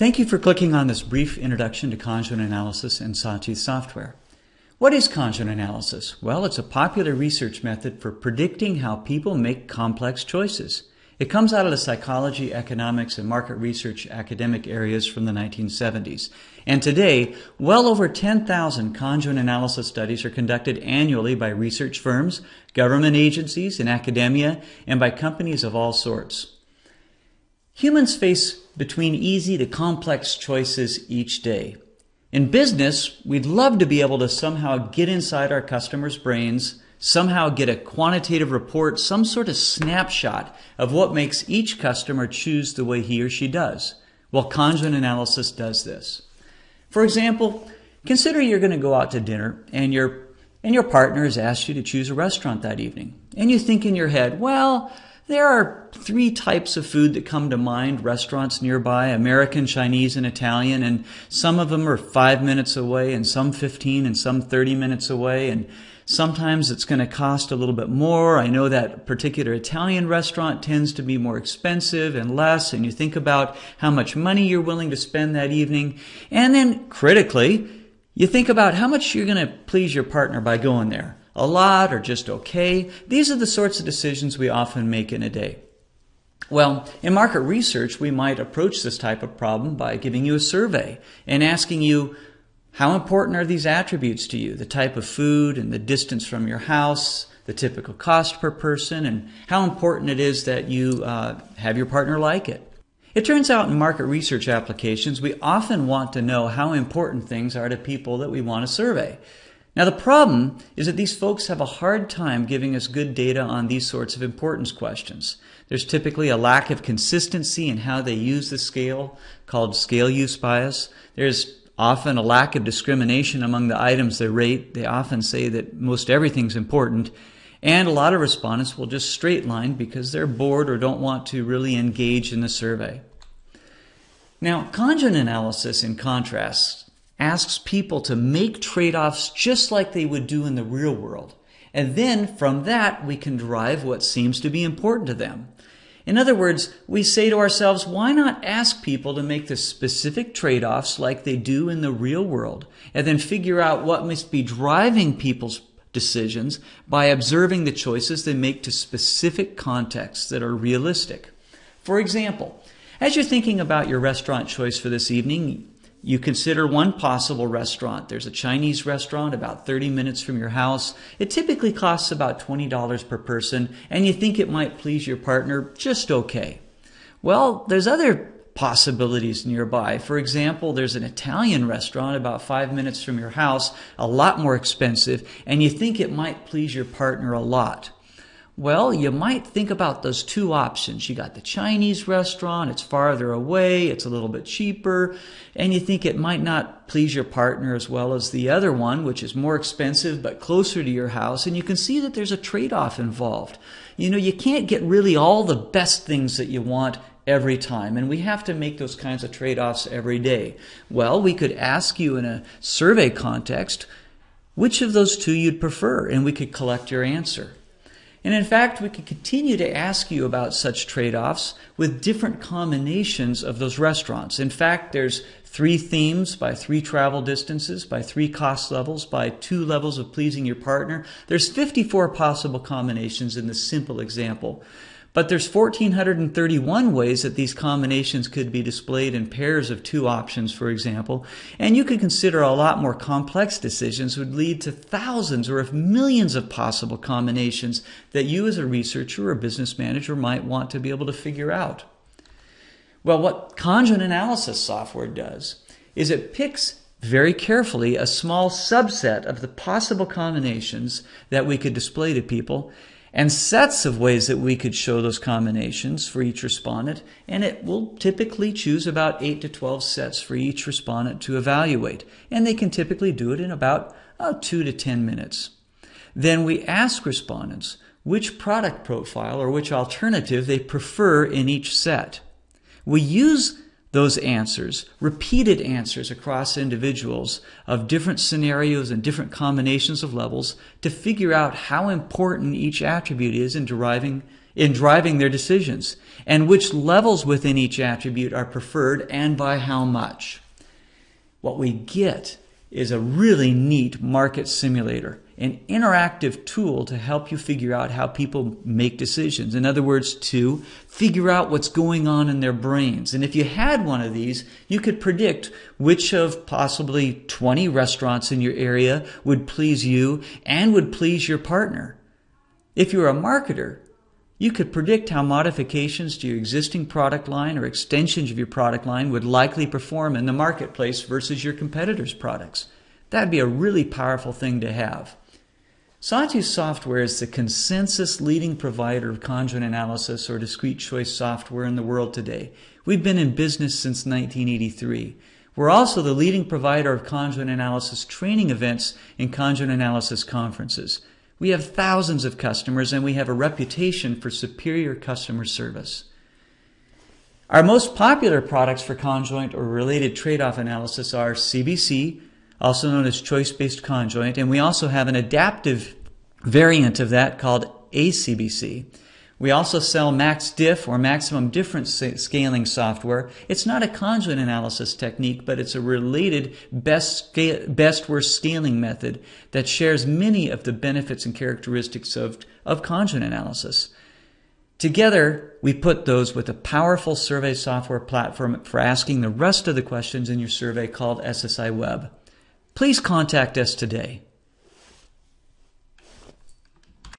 Thank you for clicking on this brief introduction to conjoint analysis and Sawtooth software. What is conjoint analysis? Well, it's a popular research method for predicting how people make complex choices. It comes out of the psychology, economics, and market research academic areas from the 1970s. And today, well over 10,000 conjoint analysis studies are conducted annually by research firms, government agencies, and academia, and by companies of all sorts. Humans face between easy to complex choices each day. In business, we'd love to be able to somehow get inside our customers' brains, somehow get a quantitative report, some sort of snapshot of what makes each customer choose the way he or she does. Well, conjoint analysis does this. For example, consider you're going to go out to dinner and your partner has asked you to choose a restaurant that evening. And you think in your head, well, there are 3 types of food that come to mind, restaurants nearby, American, Chinese, and Italian, and some of them are 5 minutes away, and some 15, and some 30 minutes away, and sometimes it's going to cost a little bit more. I know that particular Italian restaurant tends to be more expensive and less, and you think about how much money you're willing to spend that evening, and then critically, you think about how much you're going to please your partner by going there. A lot or just okay? These are the sorts of decisions we often make in a day. Well, in market research, we might approach this type of problem by giving you a survey and asking you, how important are these attributes to you? The type of food and the distance from your house, the typical cost per person, and how important it is that you have your partner like it. It turns out in market research applications, we often want to know how important things are to people that we want to survey. Now the problem is that these folks have a hard time giving us good data on these sorts of importance questions. There's typically a lack of consistency in how they use the scale, called scale use bias. There's often a lack of discrimination among the items they rate. They often say that most everything's important. And a lot of respondents will just straight line because they're bored or don't want to really engage in the survey. Now, conjoint analysis, in contrast, asks people to make trade-offs just like they would do in the real world. And then from that, we can derive what seems to be important to them. In other words, we say to ourselves, why not ask people to make the specific trade-offs like they do in the real world, and then figure out what must be driving people's decisions by observing the choices they make to specific contexts that are realistic. For example, as you're thinking about your restaurant choice for this evening, you consider one possible restaurant. There's a Chinese restaurant about 30 minutes from your house. It typically costs about $20 per person, and you think it might please your partner just okay. Well, there's other possibilities nearby. For example, there's an Italian restaurant about 5 minutes from your house, a lot more expensive, and you think it might please your partner a lot. Well, you might think about those 2 options. You got the Chinese restaurant, it's farther away, it's a little bit cheaper, and you think it might not please your partner as well as the other one, which is more expensive but closer to your house, and you can see that there's a trade-off involved. You know, you can't get really all the best things that you want every time, and we have to make those kinds of trade-offs every day. Well, we could ask you in a survey context which of those 2 you'd prefer, and we could collect your answer. And in fact, we could continue to ask you about such trade-offs with different combinations of those restaurants. In fact, there's 3 themes by 3 travel distances, by 3 cost levels, by 2 levels of pleasing your partner. There's 54 possible combinations in this simple example. But there's 1,431 ways that these combinations could be displayed in pairs of 2 options, for example. And you could consider a lot more complex decisions would lead to thousands or if millions of possible combinations that you as a researcher or business manager might want to be able to figure out. Well, what conjoint analysis software does is it picks very carefully a small subset of the possible combinations that we could display to people and sets of ways that we could show those combinations for each respondent, and it will typically choose about 8 to 12 sets for each respondent to evaluate, and they can typically do it in about 2 to 10 minutes. Then we ask respondents which product profile or which alternative they prefer in each set. We use those answers, repeated answers across individuals of different scenarios and different combinations of levels to figure out how important each attribute is in deriving in driving their decisions, and which levels within each attribute are preferred and by how much. What we get is a really neat market simulator, an interactive tool to help you figure out how people make decisions. In other words, to figure out what's going on in their brains. And if you had one of these, you could predict which of possibly 20 restaurants in your area would please you and would please your partner. If you're a marketer, you could predict how modifications to your existing product line or extensions of your product line would likely perform in the marketplace versus your competitors' products. That'd be a really powerful thing to have. Sawtooth Software is the consensus leading provider of conjoint analysis or discrete choice software in the world today. We've been in business since 1983. We're also the leading provider of conjoint analysis training events and conjoint analysis conferences. We have thousands of customers and we have a reputation for superior customer service. Our most popular products for conjoint or related trade-off analysis are CBC, also known as choice-based conjoint, and we also have an adaptive variant of that called ACBC. We also sell MaxDiff or maximum difference scaling software. It's not a conjoint analysis technique, but it's a related best worst scaling method that shares many of the benefits and characteristics of conjoint analysis. Together, we put those with a powerful survey software platform for asking the rest of the questions in your survey called SSI Web. Please contact us today.